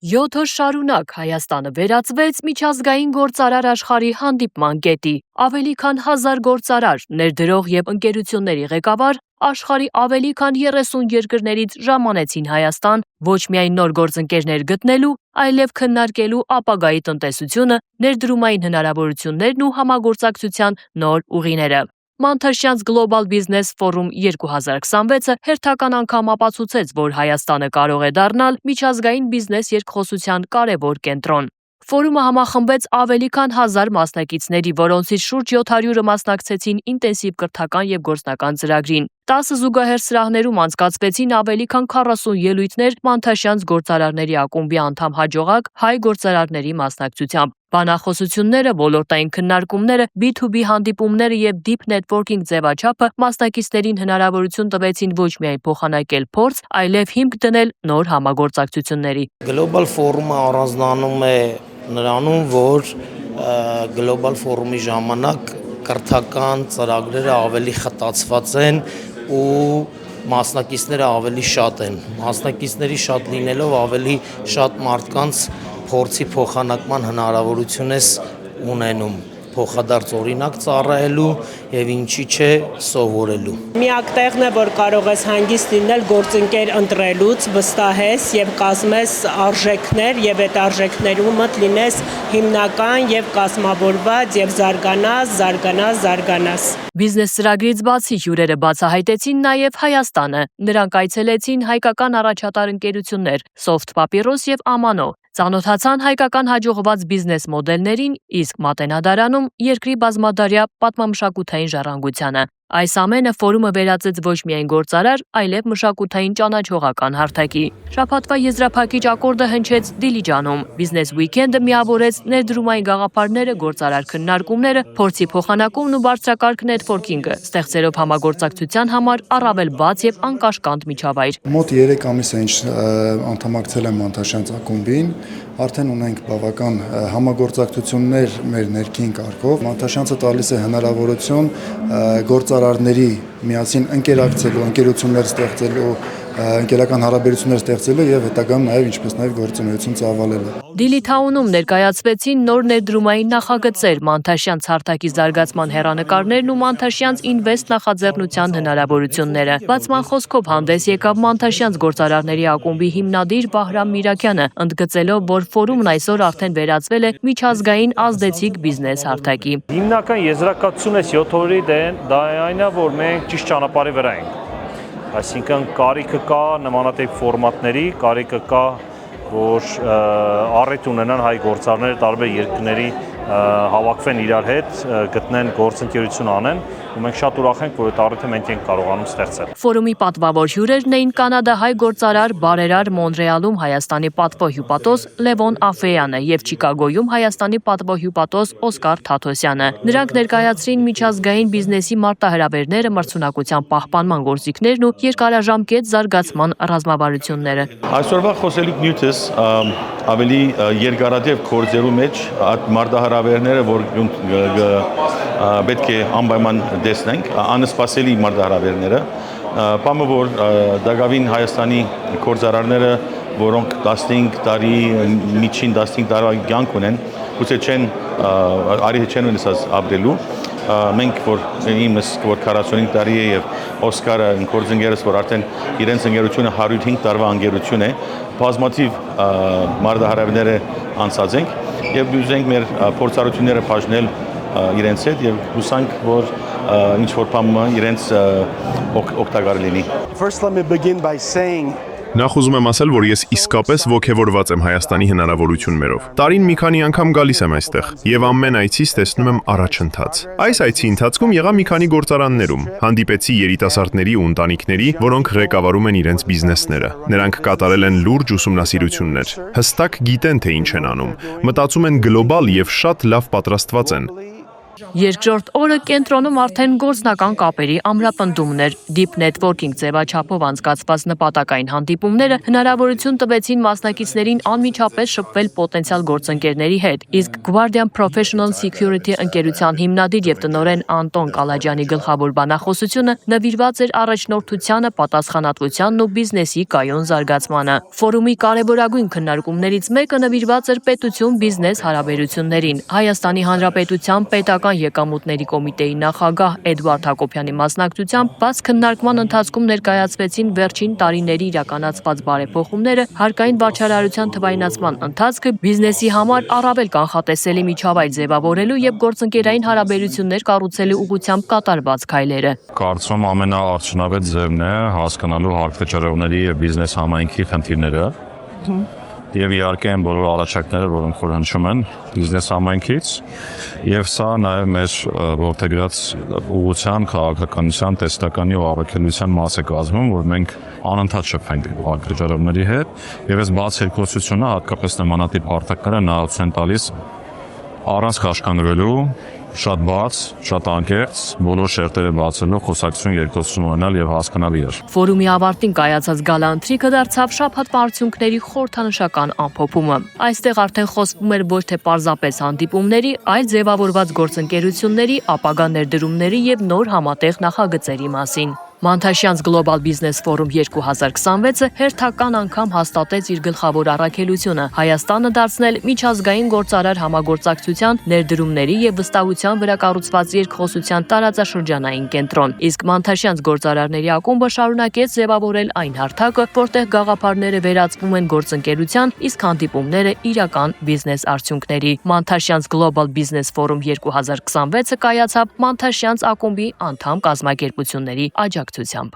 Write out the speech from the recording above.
7 օր շարունակ Հայաստանը վերածվեց միջազգային գործարար աշխարհի հանդիպման կետի։ Ավելի քան 1000 գործարար, ներդրող եւ ընկերությունների ղեկավար աշխարհի ավելի քան 30 երկրներից ժամանեցին Հայաստան ոչ միայն նոր գործընկերներ գտնելու, այլև քննարկելու ապագայի տնտեսությունը, ներդրումային հնարավորություններն ու համագործակցության նոր ուղիները։ Մանթաշյանց Global Business Forum 2026-ը հերթական անգամ ապացուցեց, որ Հայաստանը կարող է դառնալ միջազգային բիզնես երկխոսության կարևոր կենտրոն։ Ֆորումը համախմբեց ավելի քան 1000 մասնակիցների, որոնցից շուրջ 700-ը մասնակցեցին ինտենսիվ կրթական եւ գործնական ծրագրին։ 10 զուգահեռ սրահներում անցկացվեցին ավելի քան 40 ելույթներ Մանթաշյանց գործարարների ակումբի անդամ հաջողակ հայ գործարարների մասնակցությամբ։ Բանախոսությունները, ոլորտային քննարկումները, B2B հանդիպումները եւ Deep Networking ձևաչափը մասնակիցներին հնարավորություն տվեցին ոչ միայն փոխանակել փորձ, այլև հիմք դնել նոր համագործակցությունների։ Global Forum-ը առանձնանում է նրանում, որ Global Forum-ի ժամանակ կրթական ծրագրերը ավելի խտացված են ու մասնակիցները ավելի շատ են։ Մասնակիցների շատ լինելով ավելի շատ մարդկանց փորձի փոխանակման հնարավորություն ես ունենում, փոխադարձ օրինակ ծառայելու եւ ինչի չէ սովորելու։ Միակ տեղն է, որ կարող ես հանգիստ լինել գործընկեր ընտրելուց, վստահես եւ կազմես արժեքներ եւ այդ արժեքներումդ լինես հիմնական եւ կազմավորված եւ զարգանաս։ Բիզնես ծրագրից բացի հյուրերը բացահայտեցին նաև Հայաստանը։ Նրանք այցելեցին հայկական առաջատար ընկերություններ Soft Papyrus եւ Amanno, ծանոթացան հայկական հաջողված բիզնես մոդելներին, իսկ Մատենադարանում երկրի բազմադարյա պատմամշակութային ժառանգությանը։ Այս ամենը ֆորումը վերածեց ոչ միայն գործարար, այլև մշակութային ճանաչողական հարթակի։ Շաբաթվա եզրափակիչ ակորդը հնչեց Դիլիջանում։ Բիզնես ուիկենդը միավորեց ներդրումային գաղափարները, գործարար քննարկումները, փորձի փոխանակումն ու բարձրակարգ նեթվորքինգը, ստեղծելով համագործակցության համար առավել բաց եւ անկաշկանդ միջավայր։ Մոտ 3 ամիս է ինչ անդամակցել եմ Մանթաշյանց ակումբին, արդեն ունենք բավական համագործակցություններ մեր ներքին կարգով։ Մանթաշյանցը տալիս է հնարավորություն գործարարների միասին ընկերակցելու, ընկերություններ ստեղծելու, ընկերական հարաբերություններ ստեղծելու եւ հետագայում նաեւ ինչպես նաեւ գործունեություն ծավալելու։ Դիլիթաունում ներկայացվեցին նոր ներդրումային նախագծեր, Մանթաշյանց հարթակի զարգացման հեռանկարներն ու Մանթաշյանց ինվեստ նախաձեռնության հնարավորությունները։ Բացման խոսքով հանդես եկավ Մանթաշյանց գործարարների ակումբի հիմնադիր Բահրամ Միրաքյանը, ընդգծելով, որ ֆորումն այսօր արդեն վերածվել է միջազգային ազդեցիկ բիզնես հարթակի։ Հիմնական եզրակացությունը 7 օրի դա այն է, որ մենք ճիշտ ճանապարհի վրա ենք։ Այսինքն կարիքը կա նմանատիպ ֆորմատների, կարիքը կա, որ առիթ ունենան հայ գործարարները տարբեր երկրների հավաքվեն իրար հետ, գտնեն գործընկերություն անեն, ու մենք շատ ուրախ ենք, որ այդ առիթը մենք ենք կարողանում ստեղծել։ Ֆորումի պատվավոր հյուրերն էին կանադահայ գործարար բարերար Մոնրեալում Հայաստանի պատվո հյուպատոս Լևոն Աֆեյանը եւ Չիկագոյում Հայաստանի պատվո հյուպատոս Օսկար Թաթոսյանը։ Նրանք ներկայացրին միջազգային բիզնեսի մարտահրավերները, մրցունակության պահպանման գործիքներն ու երկարաժամկետ զարգացման ռազմավարությունները։ Այսօրվա խոսելիք նյութս ավելի երկարատև գործերու մեջ մարտահրավերները, որ պետք է անպայման տեսնենք, անսպասելի մարտահրավերները, բանը որ դակավին Հայաստանի գործարարները, որոնք 15 տարի, միջին 15 տարի կյանք ունեն, գուցե չեն արիհ չեն ունեցած ապրելու, մենք որ իմս որ 45 տարի է եւ Օսկարը գործընկերս որ արդեն իրենց ընկերությունը 105 տարվա ընկերություն է, բազմաթիվ մարտահրավերները անցած ենք եւ ուզենք մեր փորձառությունները բաժնել իրենց հետ եւ հուսանք որ ինչ որ բան իրենց օգտակար լինի։ First let me begin by saying Նախ ուզում եմ ասել, որ ես իսկապես ոգևորված եմ Հայաստանի հնարավորություններով։ Տարին մի քանի անգամ գալիս եմ այստեղ եւ ամեն այցից տեսնում եմ առաջընթաց։ Այս այցի ընթացքում եղա մի քանի գործարաններում, հանդիպեցի երիտասարդների ու ընտանիքների, որոնք ղեկավարում են իրենց բիզնեսները։ Նրանք կատարել են լուրջ ուսումնասիրություններ, հստակ գիտեն թե ինչ են անում, մտածում են գլոբալ եւ շատ լավ պատրաստված են։ Երկրորդ օրը կենտրոնում արդեն գործնական կապերի ամրապնդումն էր։ Deep Networking ձևաչափով անցկացված նպատակային հանդիպումները հնարավորություն տվեցին մասնակիցներին անմիջապես շփվել պոտենցիալ գործընկերների հետ, իսկ Guardian Professional Security ընկերության հիմնադիր եւ տնօրեն Անտոն Կալաջյանի գլխավոր բանախոսությունը նվիրված էր առաջնորդությանը, պատասխանատվությանն ու բիզնեսի կայուն զարգացմանը։ Ֆորումի կարևորագույն քննարկումներից մեկը նվիրված էր պետություն-բիզնես հարաբերություններին։ Հայաստանի Հանրապետության պետական եկամուտների կոմիտեի նախագահ Էդվարդ Հակոբյանի մասնակցությամբ բաց քննարկման ընթացքում ներկայացվեցին վերջին տարիների իրականացված բարեփոխումները, հարկային վաճառարության թվայնացման ընթացքը, բիզնեսի համար առավել կանխատեսելի միջավայր ձևավորելու եւ գործընկերային հարաբերություններ կառուցելու ուղղությամբ կատարված քայլերը։ Կարծում ամենաարդյունավետ ձևն է հասկանալու հարկվճարողների եւ բիզնես համայնքի խնդիրները։ Եվ իհարկե են բոլոր առաջարկները, որոնք որ հնչում են բիզնես համայնքից, եւ սա նաեւ մեր ողջագրած ուղղության, քաղաքականության, տեստականի ու առաքելության մաս է կազմում, որ մենք անընդհատ շփվենք հարկվճարողների հետ, եւ այս բաց երկխոսությունը հատկապես նմանատիպ հարթակները նահատակ են տալիս առանց խաշկանալու շատ բաց, շատ անկեղծ, բոլոր շերտերը բացելով խոսակցություն երկխոսություն ունենալ եւ հասկանալի էր։ Ֆորումի ավարտին կայացած գալանթրիկը դարձավ շաբաթվա արդյունքների խորհրդանշական ամփոփումը։ Այստեղ արդեն խոսվում էր ոչ թե պարզապես հանդիպումների, այլ ձևավորված գործընկերությունների, ապագա ներդրումների եւ նոր համատեղ նախագծերի մասին։ Մանթաշյանց Global Business Forum 2026-ը հերթական անգամ հաստատեց իր գլխավոր առաքելությունը՝ Հայաստանը դարձնել միջազգային գործարար համագործակցության, ներդրումների եւ վստահության վրա կառուցված երկխոսության տարածաշրջանային կենտրոն։ Իսկ Մանթաշյանց գործարարների ակումբը շարունակեց ձևավորել այն հարթակը, որտեղ գաղափարները վերածվում են գործընկերության, իսկ հանդիպումները իրական բիզնես արդյունքների։ Մանթաշյանց Global Business Forum 2026-ը կայացավ Մանթաշյանց ակումբի անդամ կազմակերպությունների աջակցությամբ։